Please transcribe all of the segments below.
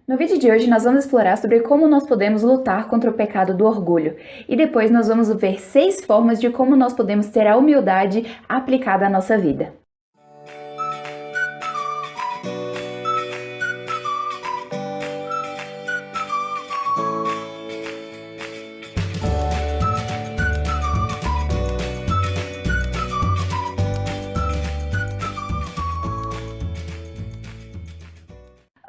No vídeo de hoje nós vamos explorar sobre como nós podemos lutar contra o pecado do orgulho e depois nós vamos ver 6 formas de como nós podemos ter a humildade aplicada à nossa vida.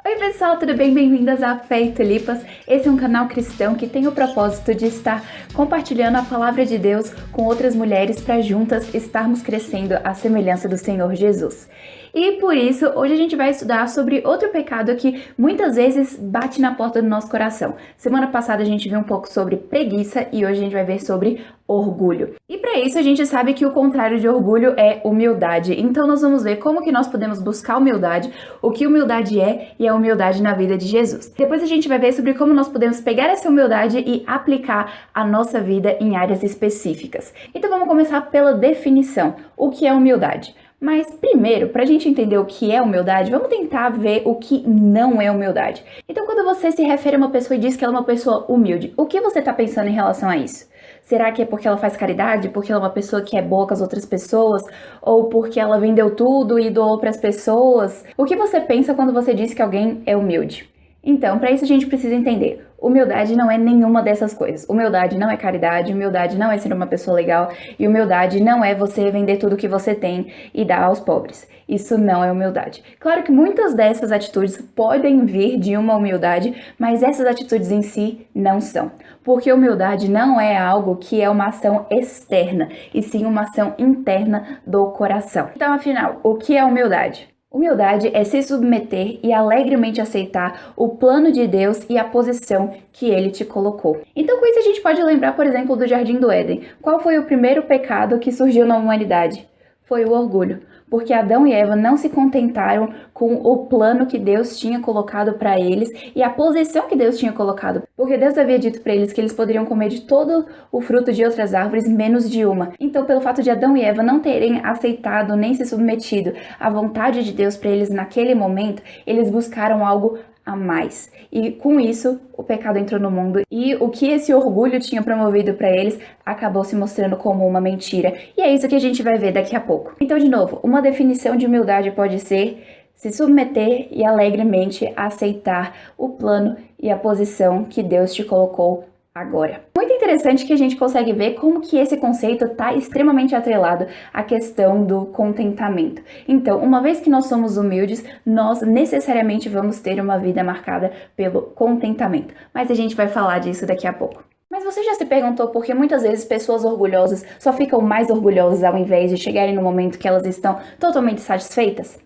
Oi pessoal, tudo bem? Bem-vindas a Fé e Tulipas. Esse é um canal cristão que tem o propósito de estar compartilhando a palavra de Deus com outras mulheres para juntas estarmos crescendo à semelhança do Senhor Jesus. E por isso, hoje a gente vai estudar sobre outro pecado que muitas vezes bate na porta do nosso coração. Semana passada a gente viu um pouco sobre preguiça e hoje a gente vai ver sobre orgulho. E para isso a gente sabe que o contrário de orgulho é humildade. Então nós vamos ver como que nós podemos buscar humildade, o que humildade é e a humildade na vida de Jesus. Depois a gente vai ver sobre como nós podemos pegar essa humildade e aplicar a nossa vida em áreas específicas. Então vamos começar pela definição. O que é humildade? Mas primeiro, para a gente entender o que é humildade, vamos tentar ver o que não é humildade. Então, quando você se refere a uma pessoa e diz que ela é uma pessoa humilde, o que você está pensando em relação a isso? Será que é porque ela faz caridade, porque ela é uma pessoa que é boa com as outras pessoas, ou porque ela vendeu tudo e doou para as pessoas? O que você pensa quando você diz que alguém é humilde? Então, para isso a gente precisa entender. Humildade não é nenhuma dessas coisas. Humildade não é caridade, humildade não é ser uma pessoa legal, e humildade não é você vender tudo que você tem e dar aos pobres. Isso não é humildade. Claro que muitas dessas atitudes podem vir de uma humildade, mas essas atitudes em si não são. Porque humildade não é algo que é uma ação externa, e sim uma ação interna do coração. Então, afinal, o que é humildade? Humildade é se submeter e alegremente aceitar o plano de Deus e a posição que Ele te colocou. Então, com isso a gente pode lembrar, por exemplo, do Jardim do Éden. Qual foi o primeiro pecado que surgiu na humanidade? Foi o orgulho, porque Adão e Eva não se contentaram com o plano que Deus tinha colocado para eles e a posição que Deus tinha colocado, porque Deus havia dito para eles que eles poderiam comer de todo o fruto de outras árvores, menos de uma. Então, pelo fato de Adão e Eva não terem aceitado nem se submetido à vontade de Deus para eles naquele momento, eles buscaram algo a mais. E com isso, o pecado entrou no mundo e o que esse orgulho tinha promovido para eles acabou se mostrando como uma mentira. E é isso que a gente vai ver daqui a pouco. Então, de novo, uma definição de humildade pode ser se submeter e alegremente aceitar o plano e a posição que Deus te colocou agora. Muito interessante que a gente consegue ver como que esse conceito está extremamente atrelado à questão do contentamento. Então, uma vez que nós somos humildes, nós necessariamente vamos ter uma vida marcada pelo contentamento. Mas a gente vai falar disso daqui a pouco. Mas você já se perguntou por que muitas vezes pessoas orgulhosas só ficam mais orgulhosas ao invés de chegarem no momento que elas estão totalmente satisfeitas?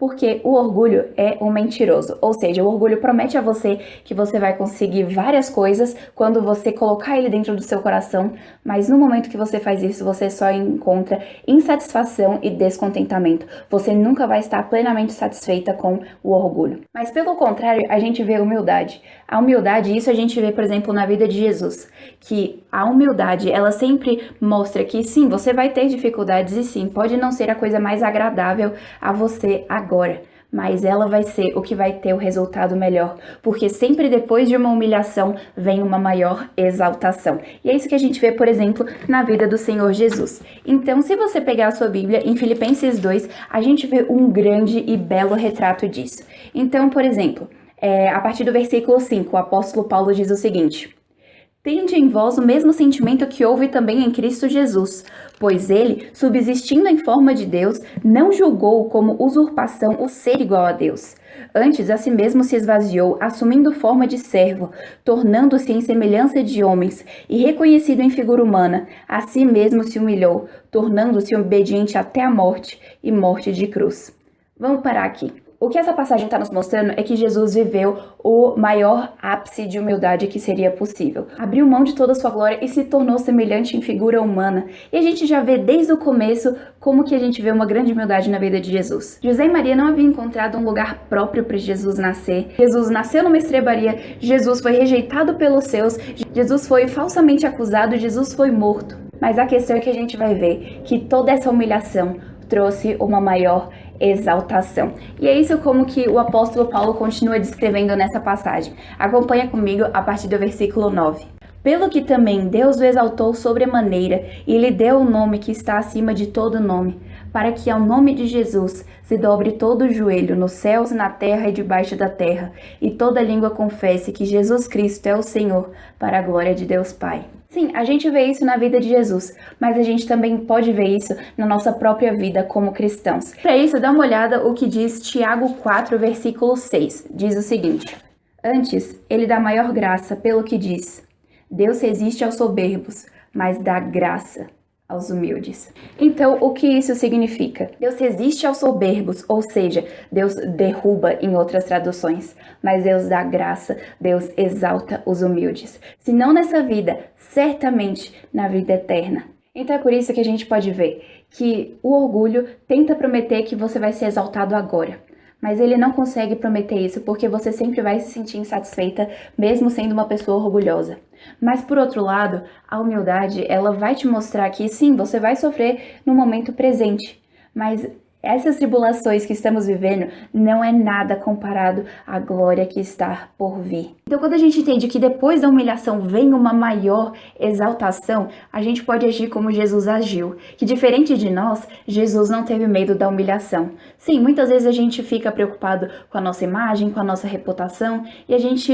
Porque o orgulho é um mentiroso, ou seja, o orgulho promete a você que você vai conseguir várias coisas quando você colocar ele dentro do seu coração, mas no momento que você faz isso, você só encontra insatisfação e descontentamento. Você nunca vai estar plenamente satisfeita com o orgulho. Mas pelo contrário, a gente vê a humildade. A humildade, isso a gente vê, por exemplo, na vida de Jesus, que a humildade, ela sempre mostra que sim, você vai ter dificuldades e sim, pode não ser a coisa mais agradável a você agora, mas ela vai ser o que vai ter o resultado melhor, porque sempre depois de uma humilhação vem uma maior exaltação. E é isso que a gente vê, por exemplo, na vida do Senhor Jesus. Então, se você pegar a sua Bíblia, em Filipenses 2, a gente vê um grande e belo retrato disso. Então, por exemplo, a partir do versículo 5, o apóstolo Paulo diz o seguinte: tende em vós o mesmo sentimento que houve também em Cristo Jesus, pois ele, subsistindo em forma de Deus, não julgou como usurpação o ser igual a Deus. Antes, a si mesmo se esvaziou, assumindo forma de servo, tornando-se em semelhança de homens, e reconhecido em figura humana, a si mesmo se humilhou, tornando-se obediente até a morte, e morte de cruz. Vamos parar aqui. O que essa passagem está nos mostrando é que Jesus viveu o maior ápice de humildade que seria possível. Abriu mão de toda a sua glória e se tornou semelhante em figura humana. E a gente já vê desde o começo como que a gente vê uma grande humildade na vida de Jesus. José e Maria não haviam encontrado um lugar próprio para Jesus nascer. Jesus nasceu numa estrebaria, Jesus foi rejeitado pelos seus, Jesus foi falsamente acusado, Jesus foi morto. Mas a questão é que a gente vai ver que toda essa humilhação trouxe uma maior exaltação. E é isso como que o apóstolo Paulo continua descrevendo nessa passagem. Acompanha comigo a partir do versículo 9. Pelo que também Deus o exaltou sobremaneira e lhe deu o nome que está acima de todo nome, para que ao nome de Jesus se dobre todo o joelho nos céus, na terra e debaixo da terra, e toda língua confesse que Jesus Cristo é o Senhor, para a glória de Deus Pai. Sim, a gente vê isso na vida de Jesus, mas a gente também pode ver isso na nossa própria vida como cristãos. Para isso, dá uma olhada o que diz Tiago 4, versículo 6. Diz o seguinte: Antes, ele dá maior graça pelo que diz: Deus resiste aos soberbos, mas dá graça aos humildes. Então, o que isso significa? Deus resiste aos soberbos, ou seja, Deus derruba em outras traduções, mas Deus dá graça, Deus exalta os humildes. Se não nessa vida, certamente na vida eterna. Então é por isso que a gente pode ver que o orgulho tenta prometer que você vai ser exaltado agora. Mas ele não consegue prometer isso porque você sempre vai se sentir insatisfeita, mesmo sendo uma pessoa orgulhosa. Mas por outro lado, a humildade, ela vai te mostrar que sim, você vai sofrer no momento presente, mas essas tribulações que estamos vivendo não é nada comparado à glória que está por vir. Então, quando a gente entende que depois da humilhação vem uma maior exaltação, a gente pode agir como Jesus agiu. Que diferente de nós, Jesus não teve medo da humilhação. Sim, muitas vezes a gente fica preocupado com a nossa imagem, com a nossa reputação, e a gente,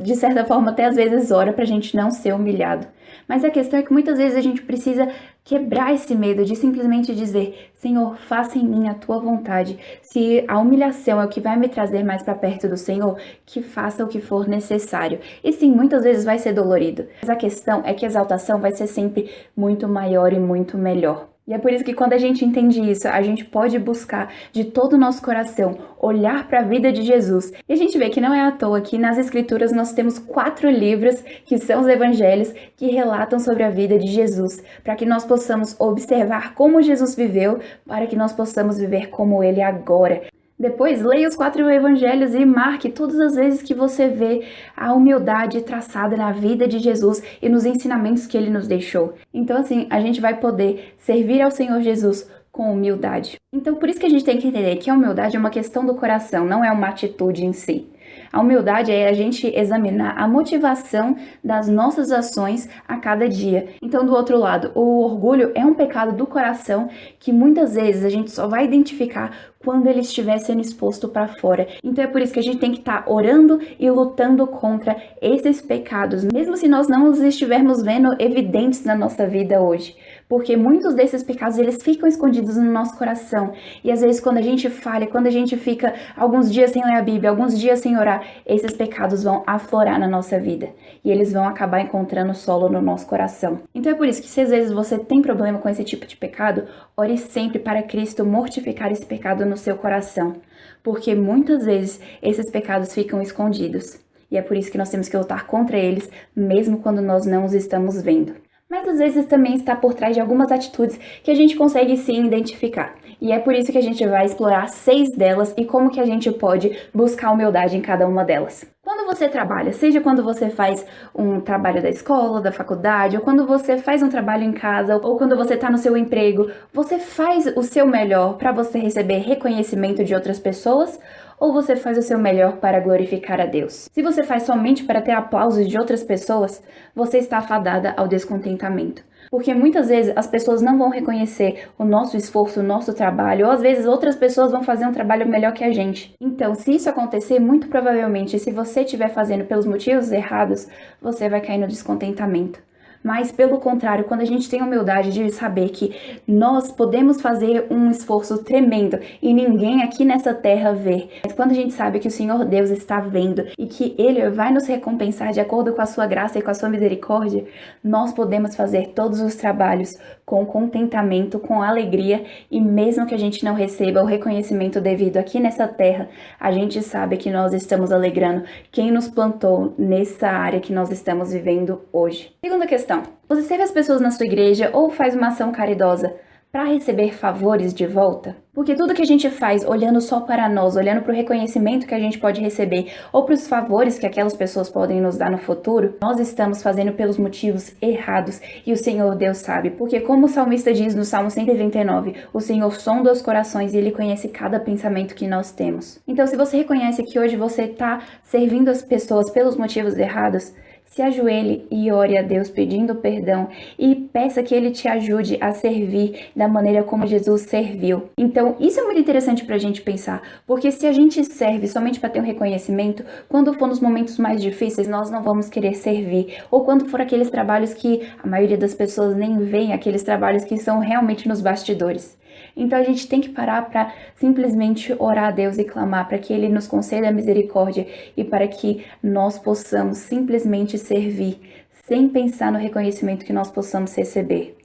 de certa forma, até às vezes ora pra gente não ser humilhado. Mas a questão é que muitas vezes a gente precisa quebrar esse medo de simplesmente dizer: Senhor, faça em mim a tua vontade. Se a humilhação é o que vai me trazer mais para perto do Senhor, que faça o que for necessário. E sim, muitas vezes vai ser dolorido. Mas a questão é que a exaltação vai ser sempre muito maior e muito melhor. E é por isso que quando a gente entende isso, a gente pode buscar de todo o nosso coração olhar para a vida de Jesus. E a gente vê que não é à toa que nas Escrituras nós temos 4 livros, que são os Evangelhos, que relatam sobre a vida de Jesus, para que nós possamos observar como Jesus viveu, para que nós possamos viver como Ele agora. Depois, leia os 4 evangelhos e marque todas as vezes que você vê a humildade traçada na vida de Jesus e nos ensinamentos que ele nos deixou. Então, assim, a gente vai poder servir ao Senhor Jesus com humildade. Então, por isso que a gente tem que entender que a humildade é uma questão do coração, não é uma atitude em si. A humildade é a gente examinar a motivação das nossas ações a cada dia. Então, do outro lado, o orgulho é um pecado do coração que muitas vezes a gente só vai identificar quando ele estiver sendo exposto para fora. Então é por isso que a gente tem que estar orando e lutando contra esses pecados, mesmo se nós não os estivermos vendo evidentes na nossa vida hoje. Porque muitos desses pecados, eles ficam escondidos no nosso coração. E às vezes quando a gente falha, quando a gente fica alguns dias sem ler a Bíblia, alguns dias sem orar, esses pecados vão aflorar na nossa vida. E eles vão acabar encontrando solo no nosso coração. Então é por isso que se às vezes você tem problema com esse tipo de pecado, ore sempre para Cristo mortificar esse pecado no seu coração. Porque muitas vezes esses pecados ficam escondidos. E é por isso que nós temos que lutar contra eles, mesmo quando nós não os estamos vendo. Mas às vezes também está por trás de algumas atitudes que a gente consegue sim identificar. E é por isso que a gente vai explorar 6 delas e como que a gente pode buscar humildade em cada uma delas. Quando você trabalha, seja quando você faz um trabalho da escola, da faculdade, ou quando você faz um trabalho em casa, ou quando você está no seu emprego, você faz o seu melhor para você receber reconhecimento de outras pessoas? Ou você faz o seu melhor para glorificar a Deus? Se você faz somente para ter aplausos de outras pessoas, você está afadada ao descontentamento. Porque muitas vezes as pessoas não vão reconhecer o nosso esforço, o nosso trabalho, ou às vezes outras pessoas vão fazer um trabalho melhor que a gente. Então, se isso acontecer, muito provavelmente, se você estiver fazendo pelos motivos errados, você vai cair no descontentamento. Mas, pelo contrário, quando a gente tem a humildade de saber que nós podemos fazer um esforço tremendo e ninguém aqui nessa terra vê, mas quando a gente sabe que o Senhor Deus está vendo e que Ele vai nos recompensar de acordo com a sua graça e com a sua misericórdia, nós podemos fazer todos os trabalhos com contentamento, com alegria, e mesmo que a gente não receba o reconhecimento devido aqui nessa terra, a gente sabe que nós estamos alegrando quem nos plantou nessa área que nós estamos vivendo hoje. Segunda questão. Você serve as pessoas na sua igreja ou faz uma ação caridosa, para receber favores de volta? Porque tudo que a gente faz olhando só para nós, olhando para o reconhecimento que a gente pode receber ou para os favores que aquelas pessoas podem nos dar no futuro, nós estamos fazendo pelos motivos errados e o Senhor Deus sabe. Porque como o salmista diz no Salmo 139, o Senhor sonda os corações e Ele conhece cada pensamento que nós temos. Então, se você reconhece que hoje você está servindo as pessoas pelos motivos errados, se ajoelhe e ore a Deus pedindo perdão e peça que Ele te ajude a servir da maneira como Jesus serviu. Então, isso é muito interessante para a gente pensar, porque se a gente serve somente para ter um reconhecimento, quando for nos momentos mais difíceis, nós não vamos querer servir. Ou quando for aqueles trabalhos que a maioria das pessoas nem vê, aqueles trabalhos que são realmente nos bastidores. Então a gente tem que parar para simplesmente orar a Deus e clamar para que Ele nos conceda a misericórdia e para que nós possamos simplesmente servir, sem pensar no reconhecimento que nós possamos receber.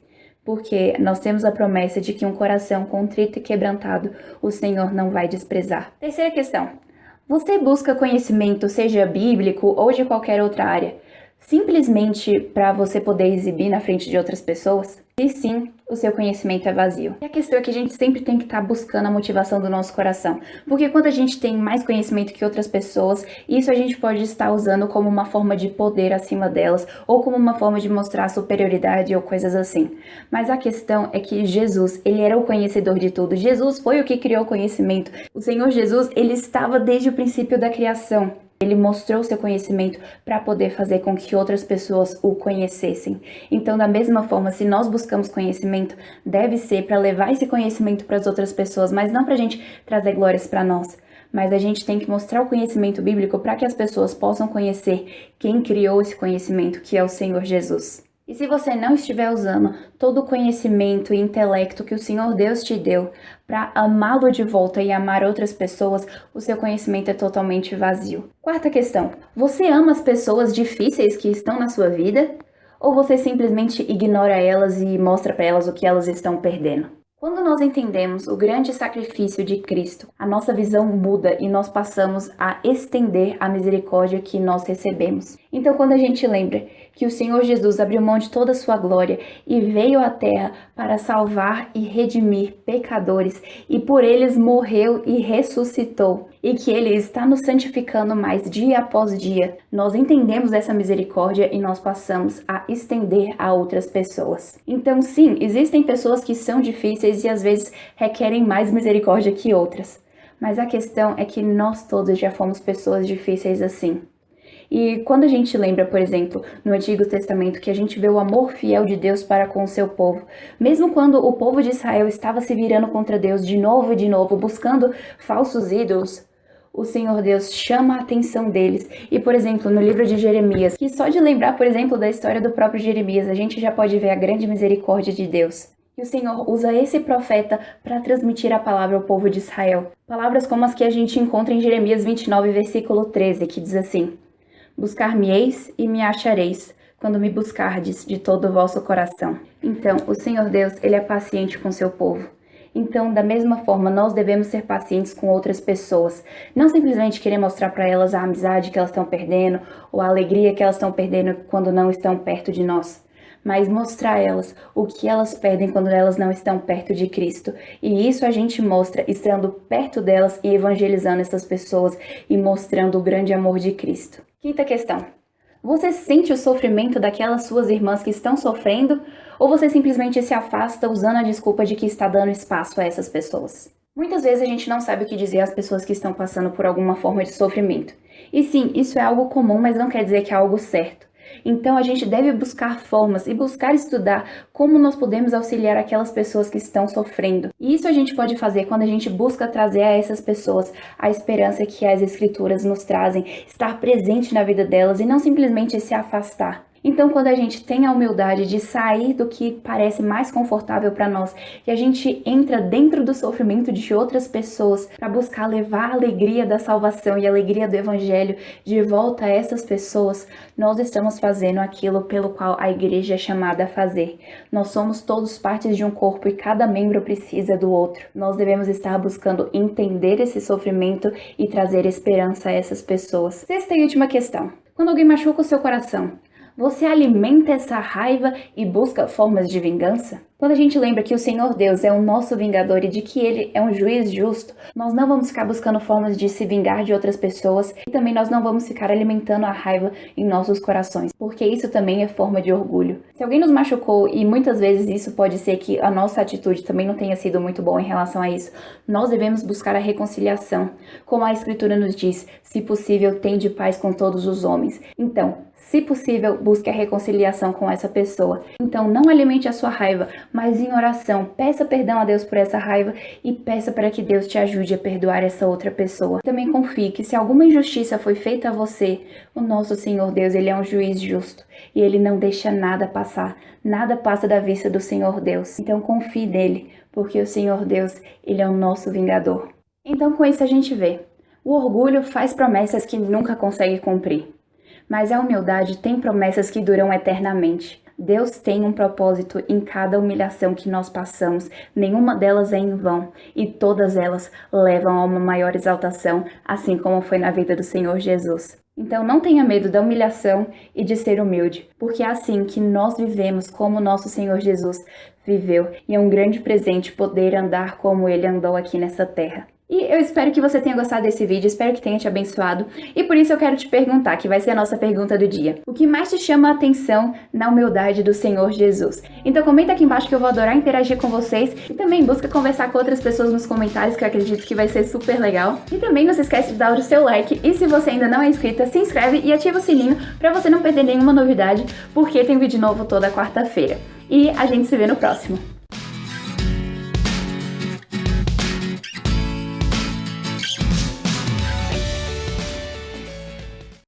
Porque nós temos a promessa de que um coração contrito e quebrantado o Senhor não vai desprezar. Terceira questão. Você busca conhecimento, seja bíblico ou de qualquer outra área, simplesmente para você poder exibir na frente de outras pessoas? E sim, o seu conhecimento é vazio. E a questão é que a gente sempre tem que estar buscando a motivação do nosso coração. Porque quando a gente tem mais conhecimento que outras pessoas, isso a gente pode estar usando como uma forma de poder acima delas, ou como uma forma de mostrar superioridade ou coisas assim. Mas a questão é que Jesus, Ele era o conhecedor de tudo. Jesus foi o que criou o conhecimento. O Senhor Jesus, Ele estava desde o princípio da criação. Ele mostrou seu conhecimento para poder fazer com que outras pessoas o conhecessem. Então, da mesma forma, se nós buscamos conhecimento, deve ser para levar esse conhecimento para as outras pessoas, mas não para a gente trazer glórias para nós. Mas a gente tem que mostrar o conhecimento bíblico para que as pessoas possam conhecer quem criou esse conhecimento, que é o Senhor Jesus. E se você não estiver usando todo o conhecimento e intelecto que o Senhor Deus te deu para amá-lo de volta e amar outras pessoas, o seu conhecimento é totalmente vazio. Quarta questão. Você ama as pessoas difíceis que estão na sua vida? Ou você simplesmente ignora elas e mostra para elas o que elas estão perdendo? Quando nós entendemos o grande sacrifício de Cristo, a nossa visão muda e nós passamos a estender a misericórdia que nós recebemos. Então, quando a gente lembra que o Senhor Jesus abriu mão de toda a sua glória e veio à terra para salvar e redimir pecadores, e por eles morreu e ressuscitou, e que Ele está nos santificando mais dia após dia, nós entendemos essa misericórdia e nós passamos a estender a outras pessoas. Então, sim, existem pessoas que são difíceis e às vezes requerem mais misericórdia que outras. Mas a questão é que nós todos já fomos pessoas difíceis assim. E quando a gente lembra, por exemplo, no Antigo Testamento, que a gente vê o amor fiel de Deus para com o seu povo, mesmo quando o povo de Israel estava se virando contra Deus de novo e de novo, buscando falsos ídolos, o Senhor Deus chama a atenção deles. E, por exemplo, no livro de Jeremias, que só de lembrar, por exemplo, da história do próprio Jeremias, a gente já pode ver a grande misericórdia de Deus. E o Senhor usa esse profeta para transmitir a palavra ao povo de Israel. Palavras como as que a gente encontra em Jeremias 29, versículo 13, que diz assim: Buscar-me-eis e me achareis, quando me buscardes de todo o vosso coração. Então, o Senhor Deus, Ele é paciente com seu povo. Então, da mesma forma, nós devemos ser pacientes com outras pessoas. Não simplesmente querer mostrar para elas a amizade que elas estão perdendo, ou a alegria que elas estão perdendo quando não estão perto de nós. Mas mostrar a elas o que elas perdem quando elas não estão perto de Cristo. E isso a gente mostra estando perto delas e evangelizando essas pessoas e mostrando o grande amor de Cristo. Quinta questão. Você sente o sofrimento daquelas suas irmãs que estão sofrendo? Ou você simplesmente se afasta usando a desculpa de que está dando espaço a essas pessoas? Muitas vezes a gente não sabe o que dizer às pessoas que estão passando por alguma forma de sofrimento. E sim, isso é algo comum, mas não quer dizer que é algo certo. Então a gente deve buscar formas e buscar estudar como nós podemos auxiliar aquelas pessoas que estão sofrendo. E isso a gente pode fazer quando a gente busca trazer a essas pessoas a esperança que as escrituras nos trazem, estar presente na vida delas e não simplesmente se afastar. Então, quando a gente tem a humildade de sair do que parece mais confortável para nós e a gente entra dentro do sofrimento de outras pessoas para buscar levar a alegria da salvação e a alegria do evangelho de volta a essas pessoas, nós estamos fazendo aquilo pelo qual a igreja é chamada a fazer. Nós somos todos partes de um corpo e cada membro precisa do outro. Nós devemos estar buscando entender esse sofrimento e trazer esperança a essas pessoas. Sexta e última questão. Quando alguém machuca o seu coração, você alimenta essa raiva e busca formas de vingança? Quando a gente lembra que o Senhor Deus é o nosso vingador e de que Ele é um juiz justo, nós não vamos ficar buscando formas de se vingar de outras pessoas e também nós não vamos ficar alimentando a raiva em nossos corações, porque isso também é forma de orgulho. Se alguém nos machucou, e muitas vezes isso pode ser que a nossa atitude também não tenha sido muito boa em relação a isso, nós devemos buscar a reconciliação. Como a Escritura nos diz, se possível, tende paz com todos os homens. Então, se possível, busque a reconciliação com essa pessoa. Então, não alimente a sua raiva, mas em oração, peça perdão a Deus por essa raiva e peça para que Deus te ajude a perdoar essa outra pessoa. Também confie que se alguma injustiça foi feita a você, o nosso Senhor Deus, Ele é um juiz justo e Ele não deixa nada passar. Nada passa da vista do Senhor Deus. Então, confie nele, porque o Senhor Deus, Ele é o nosso vingador. Então, com isso a gente vê. O orgulho faz promessas que nunca consegue cumprir. Mas a humildade tem promessas que duram eternamente. Deus tem um propósito em cada humilhação que nós passamos, nenhuma delas é em vão, e todas elas levam a uma maior exaltação, assim como foi na vida do Senhor Jesus. Então não tenha medo da humilhação e de ser humilde, porque é assim que nós vivemos como nosso Senhor Jesus viveu, e é um grande presente poder andar como Ele andou aqui nessa terra. E eu espero que você tenha gostado desse vídeo, espero que tenha te abençoado. E por isso eu quero te perguntar, que vai ser a nossa pergunta do dia. O que mais te chama a atenção na humildade do Senhor Jesus? Então comenta aqui embaixo que eu vou adorar interagir com vocês. E também busca conversar com outras pessoas nos comentários, que eu acredito que vai ser super legal. E também não se esquece de dar o seu like. E se você ainda não é inscrita, se inscreve e ativa o sininho para você não perder nenhuma novidade, porque tem vídeo novo toda quarta-feira. E a gente se vê no próximo.